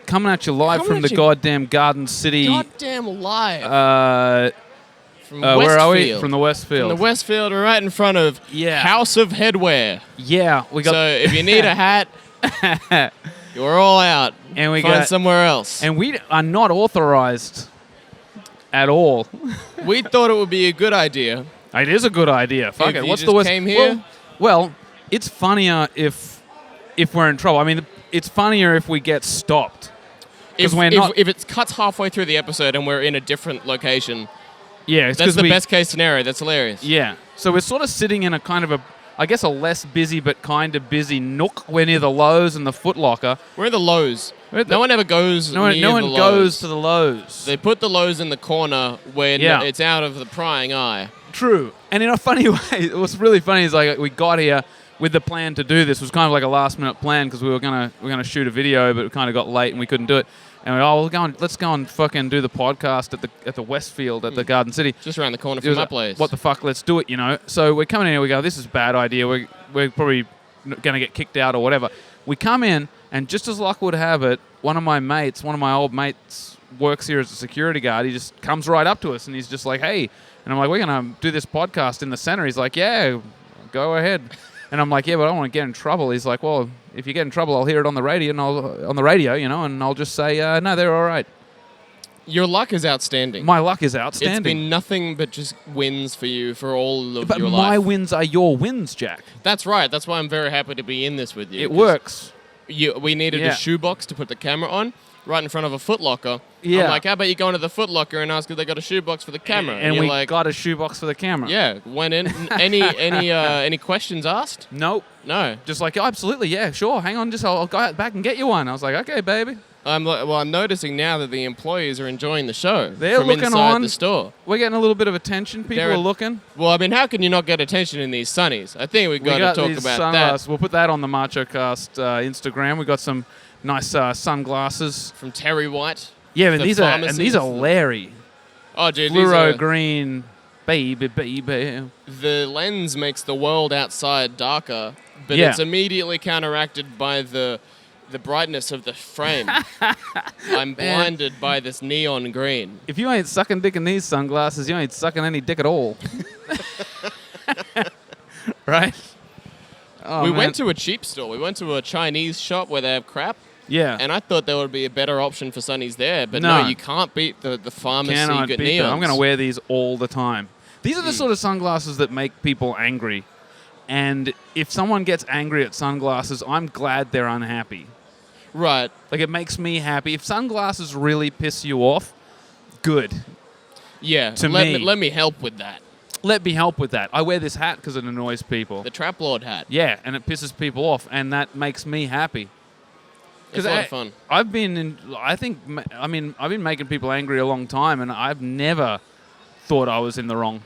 Coming at you live from the goddamn Garden City. Goddamn live. From where are we? From the Westfield. From the Westfield, we're right in front of House of Headwear. Yeah, we got. So if you need a hat, you're all out. And we find somewhere else. And we are not authorized at all. We thought it would be a good idea. It is a good idea. Fuck if it. You What's just the worst? Came here? Well, it's funnier if we're in trouble. I mean, it's funnier if we get stopped. If it cuts halfway through the episode and we're in a different location, that's the best case scenario. That's hilarious. Yeah. So we're sort of sitting in a kind of a less busy but kind of busy nook. We're near the Lowe's and the Foot Locker. We're in the Lowe's. No one ever goes near the Lowe's. No one goes to the Lowe's. They put the Lowe's in the corner when it's out of the prying eye. True. And in a funny way, what's really funny is like we got here with the plan to do this. It was kind of like a last-minute plan because we were gonna shoot a video, but it kind of got late and we couldn't do it. And let's go and fucking do the podcast at the Westfield at the Garden City. Just around the corner from my place. What the fuck? Let's do it, you know. So we're coming in here. We go, this is a bad idea. We're probably gonna get kicked out or whatever. We come in, and just as luck would have it, one of my old mates, works here as a security guard. He just comes right up to us and he's just like, "Hey," and I'm like, "We're gonna do this podcast in the center." He's like, "Yeah, go ahead." And I'm like, "Yeah, but I don't want to get in trouble." He's like, "Well, if you get in trouble, I'll hear it on the radio, and I'll just say, no, they're all right." Your luck is outstanding. My luck is outstanding. It's been nothing but just wins for you for all of your life. But my wins are your wins, Jack. That's right. That's why I'm very happy to be in this with you. It works. We needed a shoebox to put the camera on right in front of a Foot Locker. Yeah. I'm like, how about you go into the Foot Locker and ask if they got a shoebox for the camera? And we got a shoebox for the camera. Yeah, went in. Any questions asked? Nope. No. Just like, oh, absolutely, yeah, sure. Hang on, I'll go out back and get you one. I was like, okay, baby. I'm noticing now that the employees are enjoying the show. They're from looking inside the store. We're getting a little bit of attention. People are looking. Well, I mean, how can you not get attention in these sunnies? I think we got to talk about sunglasses. That. We'll put that on the MachoCast Instagram. We got some nice sunglasses from Terry White. Yeah, and these are Larry. Oh, dude, fluoro green, baby. The lens makes the world outside darker, but it's immediately counteracted by the brightness of the frame. I'm blinded by this neon green. If you ain't sucking dick in these sunglasses, you ain't sucking any dick at all. Right? Oh, we went to a cheap store. We went to a Chinese shop where they have crap. Yeah. And I thought there would be a better option for sunnies there. But no you can't beat the pharmacy neons. I'm going to wear these all the time. These are the sort of sunglasses that make people angry. And if someone gets angry at sunglasses, I'm glad they're unhappy. Right. Like, it makes me happy. If sunglasses really piss you off, good. Yeah. Let me help with that. Let me help with that. I wear this hat because it annoys people. The Trap Lord hat. Yeah, and it pisses people off, and that makes me happy. It's a lot of fun. I've been making people angry a long time, and I've never thought I was in the wrong.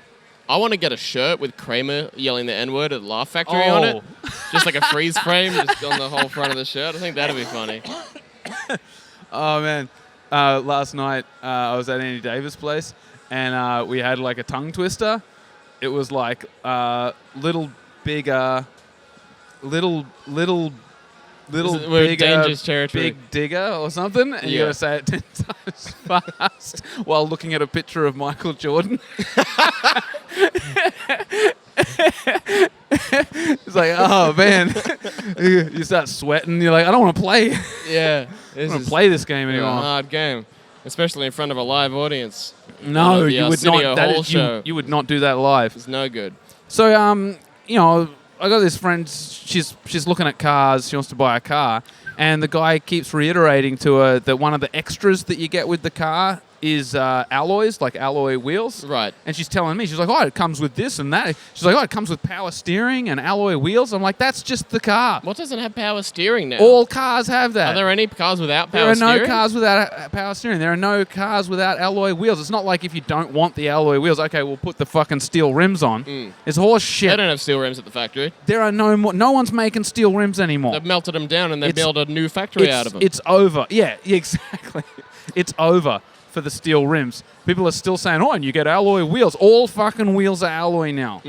I want to get a shirt with Kramer yelling the N-word at Laugh Factory on it. Just like a freeze frame just on the whole front of the shirt. I think that'd be funny. Oh, man. Last night, I was at Andy Davis' place, and we had like a tongue twister. It was like little bigger, dangerous territory. Big digger or something, and you got to say it 10 times fast while looking at a picture of Michael Jordan. It's like, oh man, you start sweating. You're like, I don't want to play. Yeah, I don't want to play this game anymore. It's a hard game, especially in front of a live audience. No, you would not. You would not do that live. It's no good. So, I got this friend, she's looking at cars, she wants to buy a car, and the guy keeps reiterating to her that one of the extras that you get with the car is alloys, like alloy wheels. Right. And she's telling me, she's like, oh, it comes with this and that. She's like, oh, it comes with power steering and alloy wheels. I'm like, that's just the car. What doesn't have power steering now? All cars have that. Are there any cars without power steering? There are no cars without power steering. There are no cars without alloy wheels. It's not like if you don't want the alloy wheels, okay, we'll put the fucking steel rims on. It's horse shit. They don't have steel rims at the factory. There are no one's making steel rims anymore. They've melted them down and they built a new factory out of them. It's over. Yeah, exactly. It's over. for the steel rims. People are still saying, oh, and you get alloy wheels. All fucking wheels are alloy now.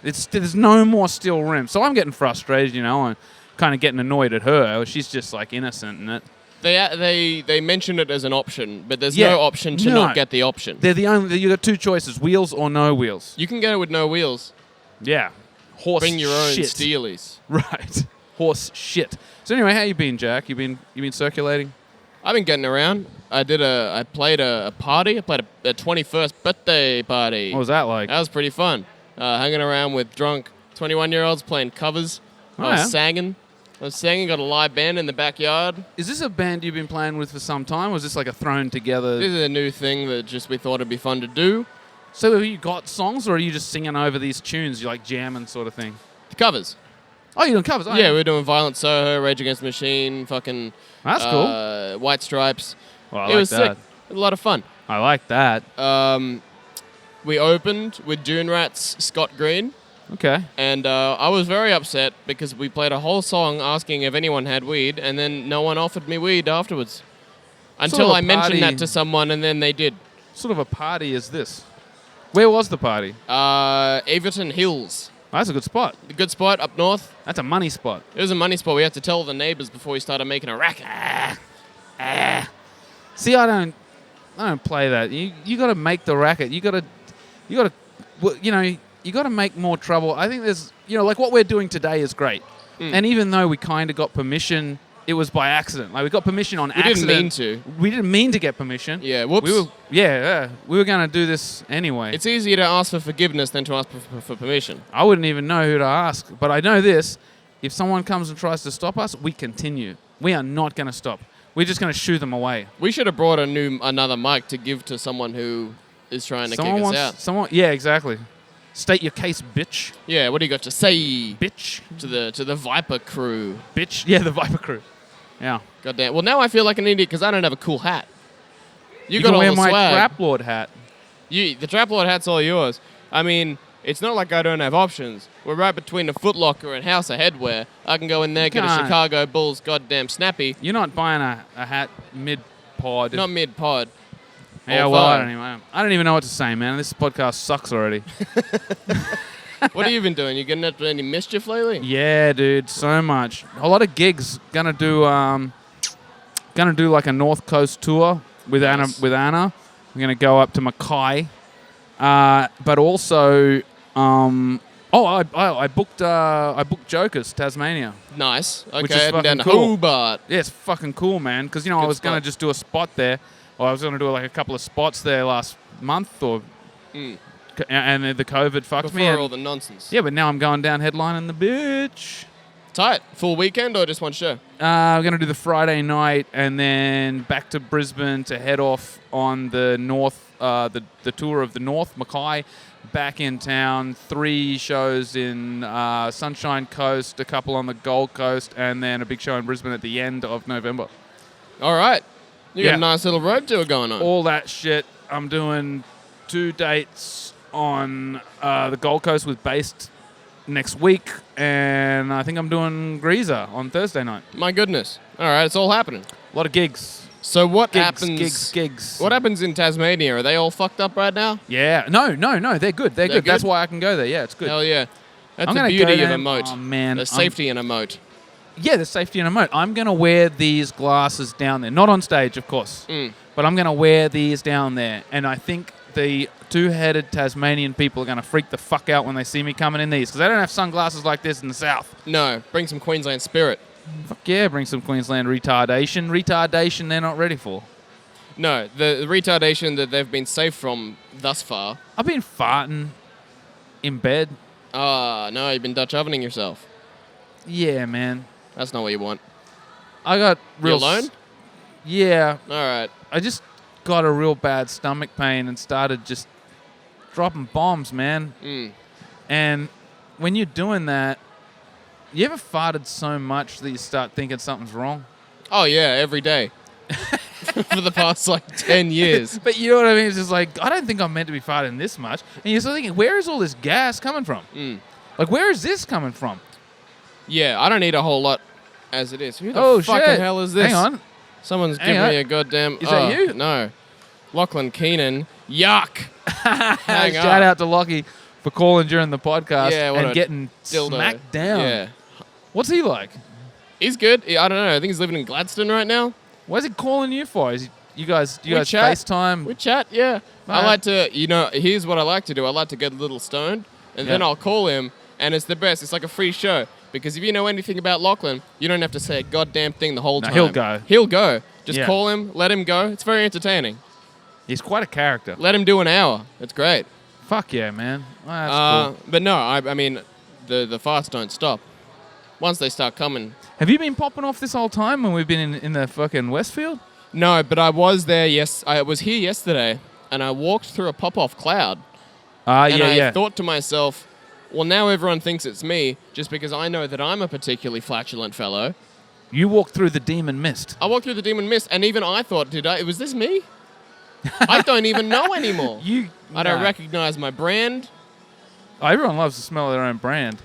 There's no more steel rims. So I'm getting frustrated, and kind of getting annoyed at her. She's just like innocent in it. They mention it as an option, but there's Yeah, no option to not get the option. They're the only. You got two choices: wheels or no wheels. You can go with no wheels. Yeah, horse. Bring your own shit. steelies. Right, horse shit. So anyway, how you been, Jack? You been circulating? I've been getting around. I played a party. I played a 21st birthday party. What was that like? That was pretty fun. Hanging around with drunk 21-year-olds playing covers. I was singing. Got a live band in the backyard. Is this a band you've been playing with for some time, or is this like a thrown together? This is a new thing that we thought it'd be fun to do. So have you got songs, or are you just singing over these tunes? You like jamming sort of thing? The covers. Oh, you're doing covers? Oh, yeah, we're doing Violent Soho, Rage Against the Machine, fucking... That's cool. White Stripes. Well, It was sick. It was a lot of fun. I like that. We opened with Dune Rat's Scott Green. Okay. And I was very upset because we played a whole song asking if anyone had weed, and then no one offered me weed afterwards. Until I mentioned that to someone, and then they did. What sort of a party is this? Where was the party? Everton Hills. Oh, that's a good spot. A good spot up north. That's a money spot. It was a money spot. We had to tell the neighbours before we started making a racket. See, I don't play that. You got to make the racket. You got to make more trouble. I think there's, like what we're doing today is great. And even though we kind of got permission, it was by accident. Like we got permission on accident. We didn't mean to. We didn't mean to get permission. Yeah, whoops. We were going to do this anyway. It's easier to ask for forgiveness than to ask for permission. I wouldn't even know who to ask. But I know this. If someone comes and tries to stop us, we continue. We are not going to stop. We're just going to shoo them away. We should have brought another mic to give to someone who is trying to kick us out. Yeah, exactly. State your case, bitch. Yeah, what do you got to say, bitch? To the Viper crew, bitch. Yeah, the Viper crew. Yeah. Goddamn. Well, now I feel like an idiot because I don't have a cool hat. You got can all wear the my swag. Trap Lord hat. The Trap Lord hat's all yours. I mean, it's not like I don't have options. We're right between a Foot Locker and House of Headwear. I can go in there, get a Chicago Bulls goddamn snappy. You're not buying a hat mid-pod. Not mid-pod. Yeah, well, I don't even know what to say, man. This podcast sucks already. What have you been doing? You getting up to any mischief lately? Yeah, dude, so much. A lot of gigs. Gonna do like a North Coast tour with Nice. Anna. We're gonna go up to Mackay, but also, I booked Jokers Tasmania. Nice. Okay, Which is heading down fucking to cool. Hobart. Yeah, it's fucking cool, man. Because I was gonna just do a spot there, or I was gonna do like a couple of spots there last month, and the COVID fucked me. Before all the nonsense. Yeah, but now I'm going down headlining the bitch. Tight. Full weekend or just one show? We're going to do the Friday night and then back to Brisbane to head off on the north, the tour of the North, Mackay, back in town. 3 shows in Sunshine Coast, a couple on the Gold Coast, and then a big show in Brisbane at the end of November. All right. You got a nice little road tour going on. All that shit. I'm doing 2 dates on the Gold Coast with Based next week, and I think I'm doing Greaser on Thursday night. My goodness. All right, it's all happening. A lot of gigs. So what happens? Gigs. What happens in Tasmania? Are they all fucked up right now? Yeah. No. They're good. They're good. That's why I can go there. Yeah, it's good. Hell yeah. That's I'm the gonna beauty go of there. a moat. Oh, man. The safety in a moat. Yeah, the safety in a moat. I'm going to wear these glasses down there. Not on stage, of course. But I'm going to wear these down there. And I think the 2-headed Tasmanian people are going to freak the fuck out when they see me coming in these. Because they don't have sunglasses like this in the south. No. Bring some Queensland spirit. Fuck yeah, bring some Queensland retardation. Retardation they're not ready for. No. The retardation that they've been safe from thus far. I've been farting in bed. No. You've been Dutch ovening yourself. Yeah, man. That's not what you want. I got real... You alone? Yeah. All right. I just got a real bad stomach pain and started just dropping bombs, man. And when you're doing that, you ever farted so much that you start thinking something's wrong? Oh, yeah, every day. For the past, 10 years. But you know what I mean? It's just like, I don't think I'm meant to be farting this much. And you're sort of thinking, where is all this gas coming from? Like, where is this coming from? Yeah, I don't eat a whole lot as it is. Who the fucking hell is this? Hang on. Someone's giving me a goddamn... Is that you? No. Lachlan Keenan. Yuck. Hang Shout up. out to Lockie for calling during the podcast Yeah, what and a getting dildo. smacked down. Yeah. What's he like? He's good. I don't know. I think he's living in Gladstone right now. What's he calling you for? Do you guys chat. FaceTime? We chat, yeah. I Alright. like to, here's what I like to do. I like to get a little stoned, and then Yeah. I'll call him, and it's the best. It's like a free show. Because if you know anything about Lachlan, you don't have to say a goddamn thing the whole No, time. he'll go. He'll go. Just Yeah. call him, let him go. It's very entertaining. He's quite a character. Let him do an hour. It's great. Fuck yeah, man. Well, that's cool. But no, I mean, the farts don't stop. Once they start coming. Have you been popping off this whole time when we've been in the fucking Westfield? No, but I was there. Yes, I was here yesterday, and I walked through a pop-off cloud. And I thought to myself, well, now everyone thinks it's me just because I know that I'm a particularly flatulent fellow. You walked through the demon mist. I walked through the demon mist, and even I thought, was this me? I don't even know anymore. I don't recognize my brand. Oh, everyone loves to smell their own brand.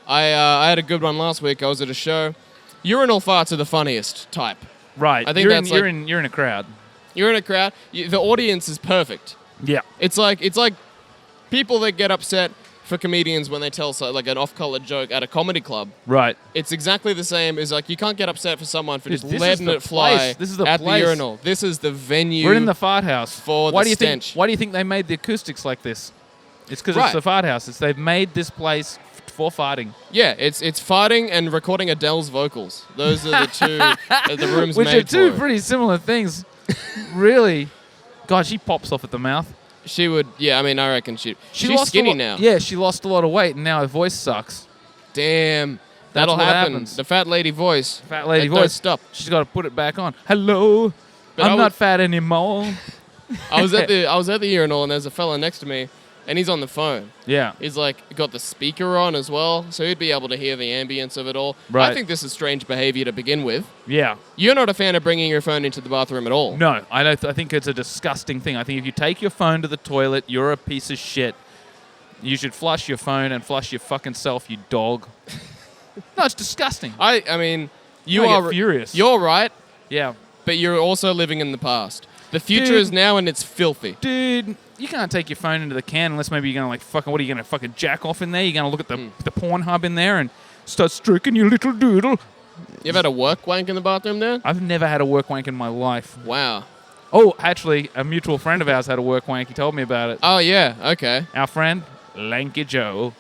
I had a good one last week. I was at a show. Urinal farts are the funniest type. Right. I think you're in a crowd. You're in a crowd. The audience is perfect. Yeah. It's like people that get upset for comedians when they tell like an off-color joke at a comedy club. Right. It's exactly the same as like you can't get upset for someone for Dude, just this is letting the it fly place. This is the at place. the urinal. This is the venue. We're in the fart house. For why the do you stench. Think? Why do you think they made the acoustics like this? It's because Right. it's the fart house. They've made this place for farting. Yeah, it's farting and recording Adele's vocals. Those are the two that the room's Which made are two for. pretty similar things. Really. God, she pops off at the mouth. She would, yeah, I mean, I reckon she's lost skinny now. Yeah, she lost a lot of weight and now her voice sucks. Damn. That'll what happen. happens. The fat lady voice. Fat lady It don't voice. stop. She's got to put it back on. Hello. But I'm not fat anymore. I was at the urinal and there's a fella next to me and he's on the phone. Yeah. He's like got the speaker on as well, so he'd be able to hear the ambience of it all. Right. I think this is strange behavior to begin with. Yeah. You're not a fan of bringing your phone into the bathroom at all. No, I don't. I think it's a disgusting thing. I think if you take your phone to the toilet, you're a piece of shit. You should flush your phone and flush your fucking self, you dog. No, it's disgusting. I mean, you I are get furious. You're right, Yeah. but you're also living in the past. The future Dude. is now and it's filthy. Dude, you can't take your phone into the can unless maybe you're going to what are you going to fucking jack off in there? You're going to look at the Pornhub in there and start stroking your little doodle. You ever had a work wank in the bathroom there? I've never had a work wank in my life. Wow. Oh, actually, a mutual friend of ours had a work wank. He told me about it. Oh, yeah. Okay. Our friend, Lanky Joe.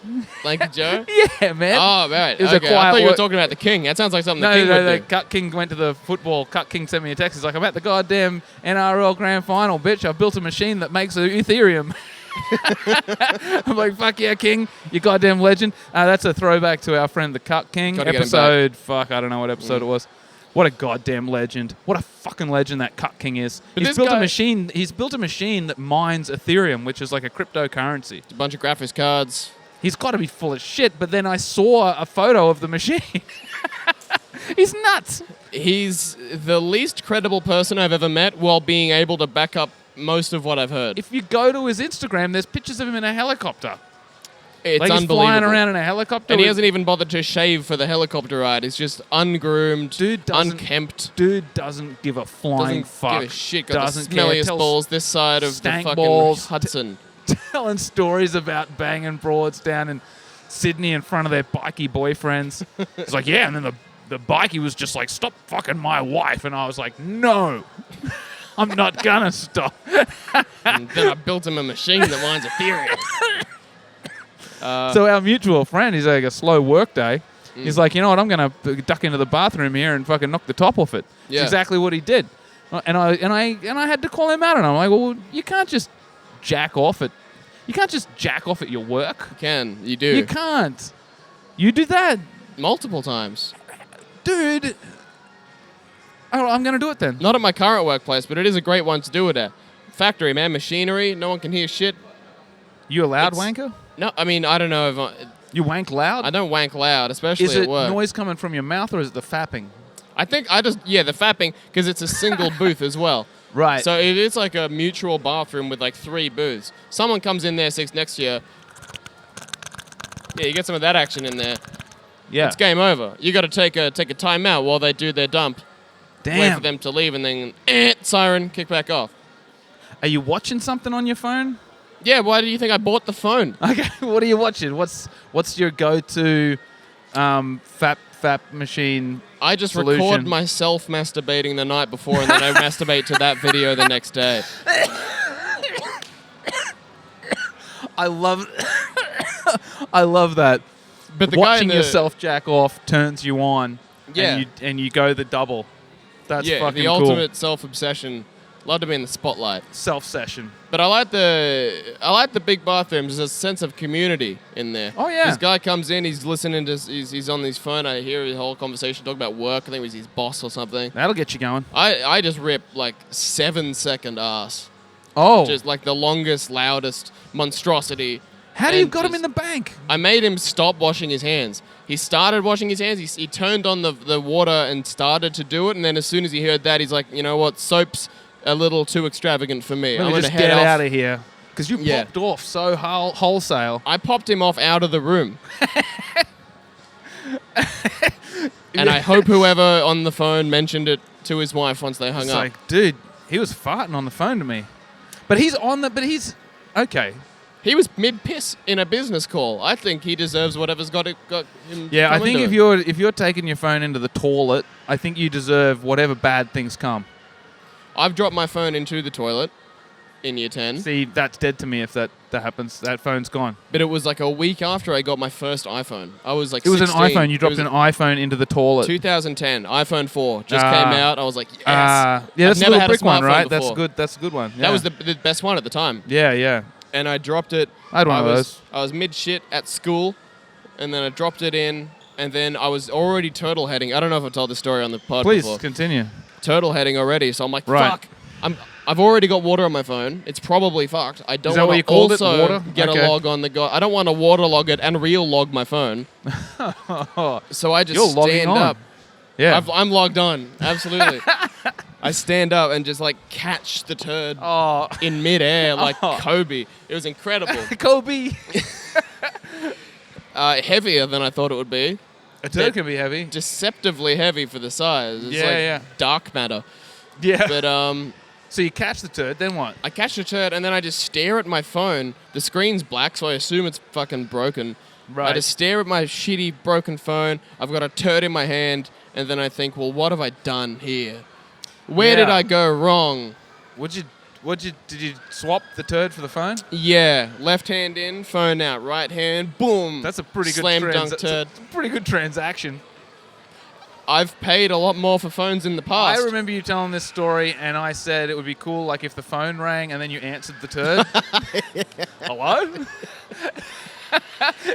Lanky Joe? Yeah, man. Oh, right. It was a okay. I quiet thought you were work- talking about the king. That sounds like something No, the king would the do. Cut King went to the football. Cut King sent me a text. He's like, I'm at the goddamn NRL Grand Final, bitch. I've built a machine that makes Ethereum. I'm like, fuck yeah, King. You goddamn legend. That's a throwback to our friend, the Cut King. Gotta get him Episode, fuck, I don't know what episode it was. What a goddamn legend. What a fucking legend that Cut King is. But He's this built a guy- machine. He's built a machine that mines Ethereum, which is like a cryptocurrency. A bunch of graphics cards. He's got to be full of shit, but then I saw a photo of the machine. He's nuts. He's the least credible person I've ever met while being able to back up most of what I've heard. If you go to his Instagram, there's pictures of him in a helicopter. It's like he's unbelievable. flying around in a helicopter. And he with- hasn't even bothered to shave for the helicopter ride. He's just ungroomed, Dude doesn't- unkempt. Dude doesn't give a flying Doesn't fuck. give a shit. Got Doesn't the care. smelliest Tells- balls this side of the stank fucking balls. Hudson. Telling stories about banging broads down in Sydney in front of their bikey boyfriends. It's like, yeah, and then the bikey was just like, stop fucking my wife. And I was like, no, I'm not gonna stop. And then I built him a machine that mines Ethereum. So our mutual friend, he's like a slow work day. He's like, you know what, I'm going to duck into the bathroom here and fucking knock the top off it. Yeah. It's exactly what he did. And I had to call him out, and I'm like, well, you can't just jack off at your work. You do. You can't. You do that, Multiple times. dude. I'm going to do it then. Not at my current workplace, but it is a great one to do it at. Factory, man. Machinery. No one can hear shit. You a loud It's- wanker? No, I mean, I don't know if You wank loud? I don't wank loud, especially Is at it work. noise coming from your mouth, or is it the fapping? I think the fapping, because it's a single booth as well. Right. So it is like a mutual bathroom with like 3 booths. Someone comes in there, sits next to you. Yeah, you get some of that action in there. Yeah. It's game over. You got to take a timeout while they do their dump. Wait Damn. for them to leave, and then siren, kick back off. Are you watching something on your phone? Yeah, why do you think I bought the phone? Okay, what are you watching? What's your go-to fap machine? I just solution? record myself masturbating the night before, and then I masturbate to that video the next day. I love that. But the Watching guy in yourself jack off turns you on. Yeah. And you go the double. That's fucking the cool. ultimate self-obsession. Love to be in the spotlight. Self-session. But I like the big bathrooms. There's a sense of community in there. Oh, yeah. This guy comes in, he's listening to, he's on his phone. I hear his whole conversation talking about work. I think it was his boss or something. That'll get you going. I just rip like 7-second ass. Oh. Just like the longest, loudest monstrosity. How do you And got him just- in the bank? I made him stop washing his hands. He started washing his hands. He turned on the water and started to do it. And then as soon as he heard that, he's like, you know what? Soap's a little too extravagant for me. Let I'm me going just to head get off. out of here. Because you Yeah. popped off so wholesale. I popped him off out of the room. And I hope whoever on the phone mentioned it to his wife once they hung It's up. like, dude, he was farting on the phone to me. But he's okay. He was mid-piss in a business call. I think he deserves whatever's got him. Yeah, I come think into it. if you're taking your phone into the toilet, I think you deserve whatever bad things come. I've dropped my phone into the toilet in year 10. See, that's dead to me if that happens. That phone's gone. But it was like a week after I got my first iPhone. I was like It was 16. an iPhone. You It dropped was an iPhone into the toilet. 2010, iPhone 4 just came out. I was like, yes. Yeah, I've that's the never little had a brick one, smartphone right? That's before. good. That's a good one. Yeah. That was the best one at the time. Yeah. And I dropped it. I had one of those. I was mid-shit at school, and then I dropped it in, and then I was already turtle heading. I don't know if I told this story on the pod Please before. continue. Turtle heading already, so I'm like, Right. fuck. I've already got water on my phone. It's probably fucked. I don't Is that what want you to called it, also water? get Okay. a log on the go. I don't want to water log it and real log my phone. So I just You're logging stand on. up. Yeah. I'm logged on. Absolutely. I stand up and just like catch the turd Oh, in midair like Oh. Kobe. It was incredible. Kobe. Heavier than I thought it would be. A turd can be heavy. Deceptively heavy for the size. It's Yeah, like yeah. dark matter. Yeah. But So you catch the turd, then what? I catch the turd and then I just stare at my phone. The screen's black, so I assume it's fucking broken. Right. I just stare at my shitty broken phone. I've got a turd in my hand, and then I think, well, what have I done here? Where did Yeah. I go wrong? Did you swap the turd for the phone? Yeah, left hand in, phone out, right hand, boom. That's a pretty good slam dunk that's turd. a pretty good transaction. I've paid a lot more for phones in the past. I remember you telling this story, and I said it would be cool, like if the phone rang and then you answered the turd. Hello?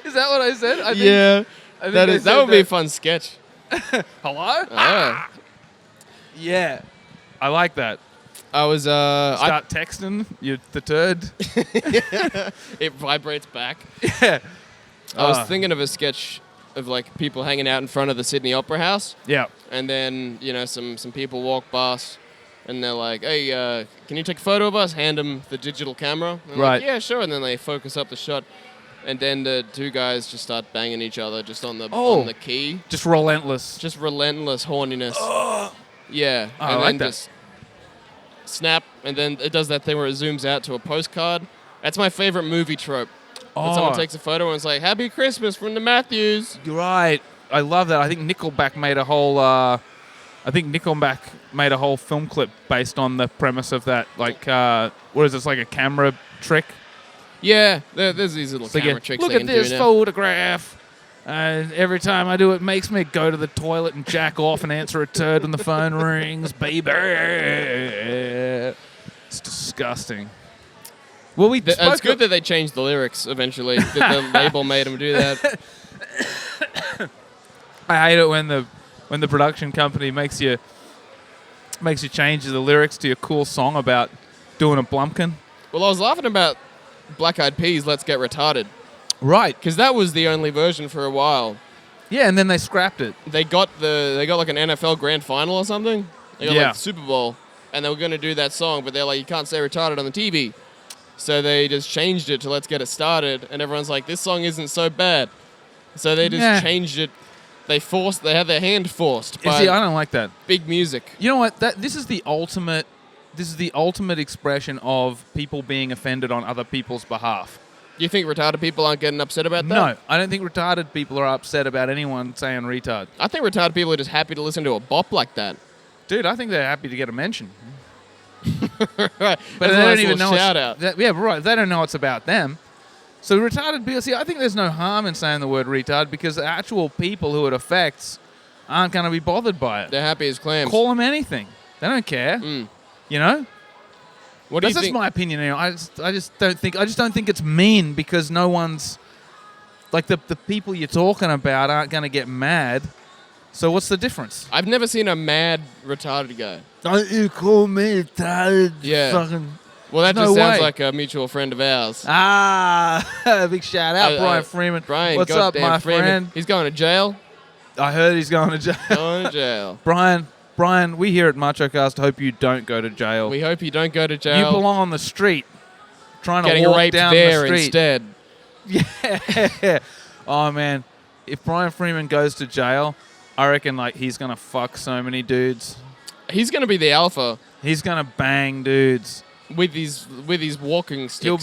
Is that what I said? I think, Yeah, I think that I is. said That would be a fun sketch. Hello? Oh. Yeah, I like that. I was. Start texting the turd. It vibrates back. Yeah. I was thinking of a sketch of like people hanging out in front of the Sydney Opera House, Yeah. and then some people walk past, and they're like, "Hey, can you take a photo of us?" Hand them the digital camera. And they're Right. Like, yeah, sure. And then they focus up the shot, and then the two guys just start banging each other just on the key. Just relentless. Just relentless horniness. Yeah, Oh, I and like then that. just snap, and then it does that thing where it zooms out to a postcard. That's my favorite movie trope. When someone takes a photo and it's like, "Happy Christmas from the Matthews." You're right. I love that. I think Nickelback made a whole. Film clip based on the premise of that. Like, what is this? Like a camera trick. Yeah, there's these little So camera tricks look they at can this do now. photograph. Every time I do it, makes me go to the toilet and jack off and answer a turd when the phone rings, baby. It's disgusting. Well, we It's spoke good that they changed the lyrics eventually. That the label made them do that. I hate it when the production company makes you change the lyrics to your cool song about doing a blumpkin. Well, I was laughing about Black Eyed Peas' "Let's Get Retarded" Right. because that was the only version for a while. Yeah, and then they scrapped it. They got like an NFL grand final or something. They got Yeah. like the Super Bowl, and they were going to do that song, but they're like, you can't say retarded on the TV. So they just changed it to "Let's Get It Started," and everyone's like, this song isn't so bad. So they just changed it. They had their hand forced You by see, I don't like that. big music. You know what? This is the ultimate this is the ultimate expression of people being offended on other people's behalf. You think retarded people aren't getting upset about that? No, I don't think retarded people are upset about anyone saying retard. I think retarded people are just happy to listen to a bop like that. Dude, I think they're happy to get a mention. Right. But That's they a don't nice even little know shout out. Yeah, right. They don't know it's about them. So retarded people, see, I think there's no harm in saying the word retard because the actual people who it affects aren't going to be bothered by it. They're happy as clams. Call them anything. They don't care. You know? What do you That's think? just my opinion. You know, I just don't think it's mean because no one's like the people you're talking about aren't going to get mad. So what's the difference? I've never seen a mad retarded guy. Don't you call me retarded? Yeah. Fucking. Well, that No just sounds way. like a mutual friend of ours. Big shout out, Brian Freeman. Brian, what's up, goddamn my Freeman. friend? He's going to jail. I heard he's going to jail. Going to jail. Brian, we here at MachoCast hope you don't go to jail. We hope you don't go to You jail. belong on the street, trying Getting to walk raped down there the street. instead. Yeah. Oh man, if Brian Freeman goes to jail, I reckon like he's gonna fuck so many dudes. He's going to be the alpha He's gonna bang dudes. with his walking sticks. He'll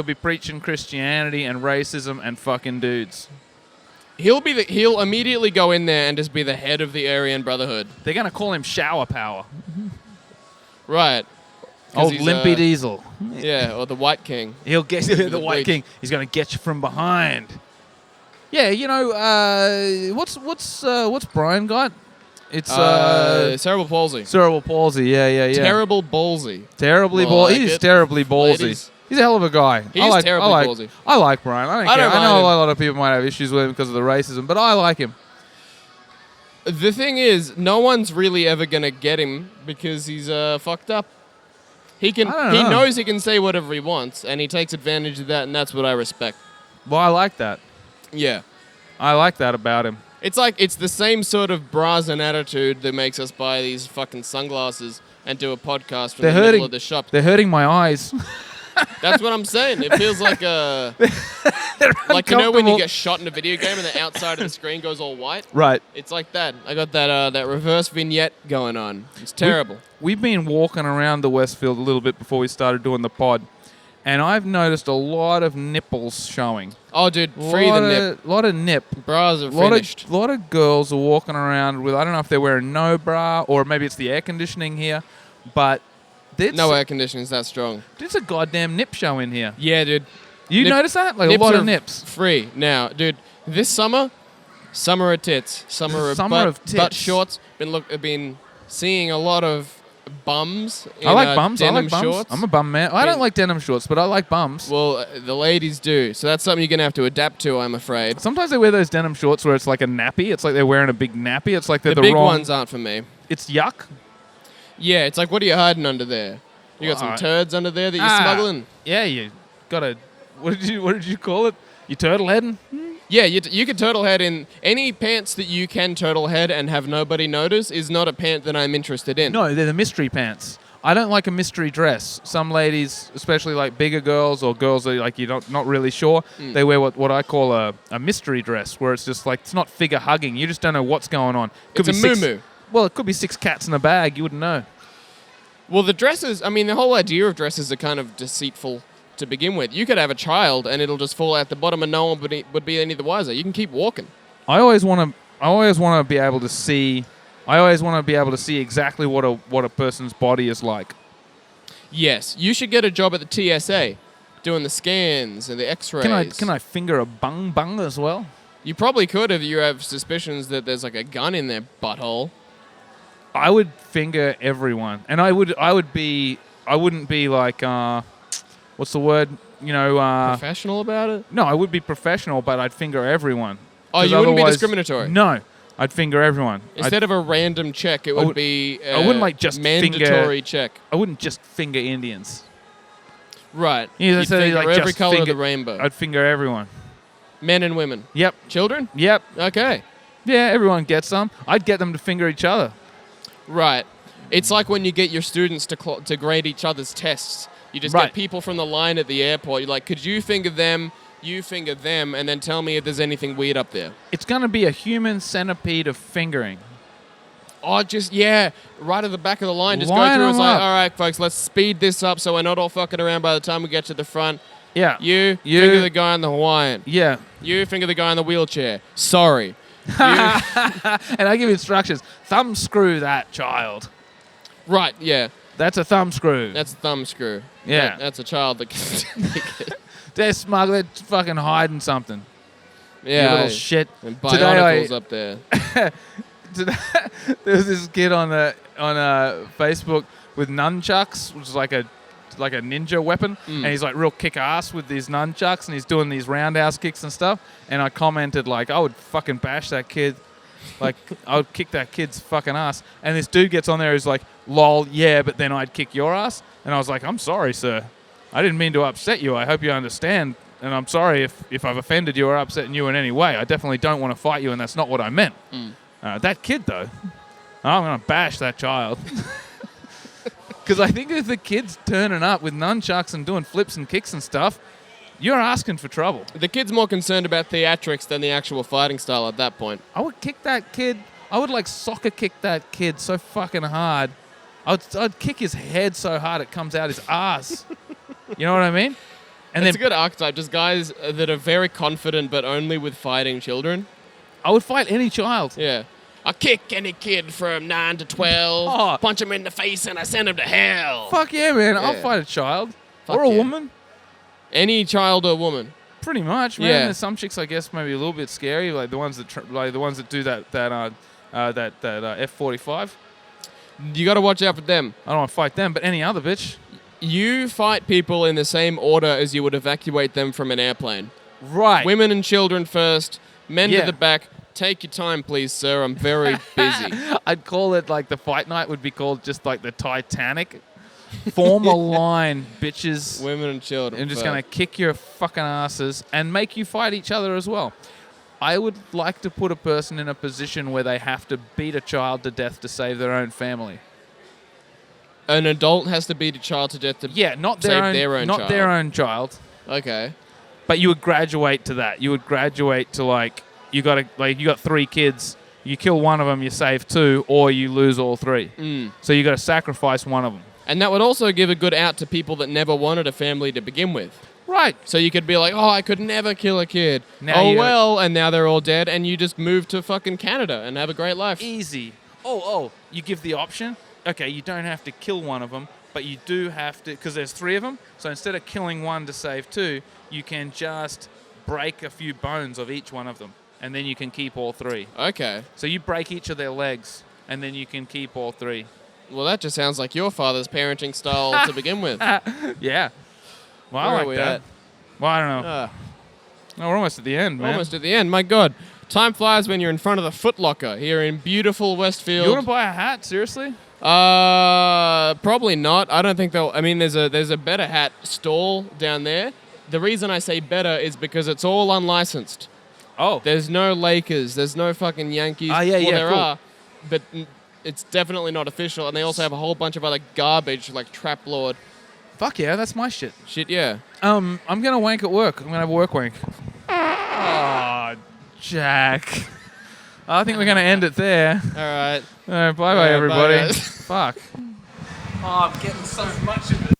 be preaching Christianity and racism and fucking dudes. He'll immediately go in there and just be the head of the Aryan Brotherhood. They're gonna call him Shower Power. Right. 'Cause Old he's, Limpy Diesel. Yeah, or the White King. He'll get you, the The White bleach. King. He's gonna get you from behind. Yeah, you know, what's Brian got? It's Cerebral palsy. cerebral palsy. Yeah. Terrible ballsy. Terribly Well, I ballsy. like He's it. terribly ballsy. Ladies. He's a hell of a guy. He I is like, terribly I like, ballsy. I like Brian. I don't I care. don't I know mind him. a lot of people might have issues with him because of the racism, but I like him. The thing is, no one's really ever gonna get him because he's fucked up. He I don't he know. knows he can say whatever he wants, and he takes advantage of that, and that's what I respect. Well, I like that. Yeah. I like that about him. It's the same sort of brazen attitude that makes us buy these fucking sunglasses and do a podcast from They're the hurting. middle of the shop. They're hurting my eyes. That's what I'm saying. It feels like a like you know when you get shot in a video game and the outside of the screen goes all white. Right. It's like that. I got that reverse vignette going on. It's terrible. We've been walking around the Westfield a little bit before we started doing the pod, and I've noticed a lot of nipples showing. Oh, dude, free the nip. Lot of nip. Bras are A finished. lot of girls are walking around with, I don't know if they're wearing no bra or maybe it's the air conditioning here, but No air conditioning is that strong. there's a goddamn nip show in here. Yeah, dude. You Nip- notice that? Like a Nips lot are of nips. Free now, dude. This summer of tits, summer of Summer butt, of butt tits. shorts. Been seeing a lot of bums. In, I like bums. I denim like bums. shorts. I'm a bum man. I don't Been- like denim shorts, but I like bums. Well, the ladies do. So that's something you're gonna have to adapt to, I'm afraid. Sometimes they wear those denim shorts where it's like a nappy. It's like they're wearing a big nappy. It's like they're The the big wrong. ones aren't for me. It's yuck. Yeah, it's like, what are you hiding under there? You got some Alright. turds under there that you're Ah. smuggling. Yeah, you got a. What did you call it? You turtle heading? Yeah, you can turtle head in any pants that you can turtle head and have nobody notice is not a pant that I'm interested in. No, they're the mystery pants. I don't like a mystery dress. Some ladies, especially like bigger girls or girls that like you're not really sure, they wear what I call a mystery dress, where it's just like it's not figure hugging. You just don't know what's going on. It's a moo-moo. Well, it could be 6 cats in a bag. You wouldn't know. Well, the dresses, I mean, the whole idea of dresses are kind of deceitful to begin with. You could have a child and it'll just fall out the bottom and no one would be any the wiser. You can keep walking. I always want to be able to see. I always want to be able to see exactly what a person's body is like. Yes, you should get a job at the TSA doing the scans and the x-rays. Can I finger a bung as well? You probably could if you have suspicions that there's like a gun in their butthole. I would finger everyone, and I wouldn't be like what's the word? You know, Professional about it? no, I would be professional, but I'd finger everyone. Oh, 'Cause you wouldn't be otherwise- discriminatory? No, I'd finger everyone. Instead of a random check, it would be I wouldn't like just mandatory finger- check. I wouldn't just finger Indians. Right. Yeah, You'd so finger like every just color of finger- the rainbow. I'd finger everyone. Men and women. Yep, Children? yep, Okay. yeah. Everyone gets some. I'd get them to finger each other. Right. It's like when you get your students to grade each other's tests. You just Right. get people from the line at the airport. You're like, could you finger them, you finger them, and then tell me if there's anything weird up there. It's going to be a human centipede of fingering. Oh, right at the back of the line. Just Line go through. them It's like, up. all right, folks, let's speed this up so we're not all fucking around by the time we get to the front. Yeah. You finger the guy in the Hawaiian. Yeah. You finger the guy in the wheelchair. Sorry. And I give instructions. Thumb screw that child. Right, yeah. That's a thumb screw. That's a thumb screw. Yeah. That's a child that can They're smuggling, fucking hiding something. Yeah. You little shit. And Today Bionicles up there. There was this kid on Facebook with nunchucks, which is like a ninja weapon, and he's like real kick ass with these nunchucks, and he's doing these roundhouse kicks and stuff. And I commented like, I would fucking bash that kid, like I would kick that kid's fucking ass. And this dude gets on there who's like, lol, yeah, but then I'd kick your ass. And I was like, I'm sorry, sir. I didn't mean to upset you. I hope you understand. And I'm sorry if I've offended you or upset you in any way. I definitely don't want to fight you, and that's not what I meant. That kid, though, I'm going to bash that child. Because I think if the kid's turning up with nunchucks and doing flips and kicks and stuff, you're asking for trouble. The kid's more concerned about theatrics than the actual fighting style at that point. I would kick that kid. I would like soccer kick that kid so fucking hard. I'd kick his head so hard it comes out his ass. You know what I mean? And It's a good archetype, just guys that are very confident but only with fighting children. I would fight any child. Yeah. I kick any kid from 9 to 12, punch him in the face, and I send him to hell. Fuck yeah, man. I'll Yeah. fight a child. Fuck or a yeah. woman. Any child or woman. Pretty much, man. Yeah. There's some chicks, I guess, maybe a little bit scary, like the ones that do that F-45. You got to watch out for them. I don't want to fight them, but any other bitch. You fight people in the same order as you would evacuate them from an airplane. Right. Women and children first, men Yeah. to the back. Take your time, please, sir. I'm very busy. I'd call it like the fight night would be called just like the Titanic. Form a line, bitches. Women and children. I'm just first. going to kick your fucking asses and make you fight each other as well. I would like to put a person in a position where they have to beat a child to death to save their own family. An adult has to beat a child to death to Not save their own, child. their own child. Okay. But you would graduate to that. You would graduate to like you got 3 kids. You kill one of them, you save 2, or you lose all 3. So you got to sacrifice one of them. And that would also give a good out to people that never wanted a family to begin with. Right. So you could be like, oh, I could never kill a kid. Now Oh, you- well, and now they're all dead, and you just move to fucking Canada and have a great life. Easy. Oh, you give the option. Okay, you don't have to kill one of them, but you do have to, because there's 3 of them. So instead of killing one to save 2, you can just break a few bones of each one of them, and then you can keep all 3. Okay. So you break each of their legs, and then you can keep all 3. Well, that just sounds like your father's parenting style to begin with. Yeah. Well, Where I are like we that. at? Well, I don't know. No, we're almost at the end, man. Almost at the end. My God. Time flies when you're in front of the Foot Locker here in beautiful Westfield. You want to buy a hat? Seriously? Probably not. I don't think they'll. I mean, there's a better hat stall down there. The reason I say better is because it's all unlicensed. Oh. There's no Lakers. There's no fucking Yankees. Ah, yeah, well, yeah, there cool. are, but it's definitely not official. And they also have a whole bunch of other garbage like Trap Lord. Fuck yeah, that's my shit. Shit, yeah. I'm gonna wank at work. I'm gonna have a work wank. Oh, Jack. I think we're gonna end it there. All right. Bye bye, Bye, everybody. guys. Fuck. Oh, I'm getting so much of it.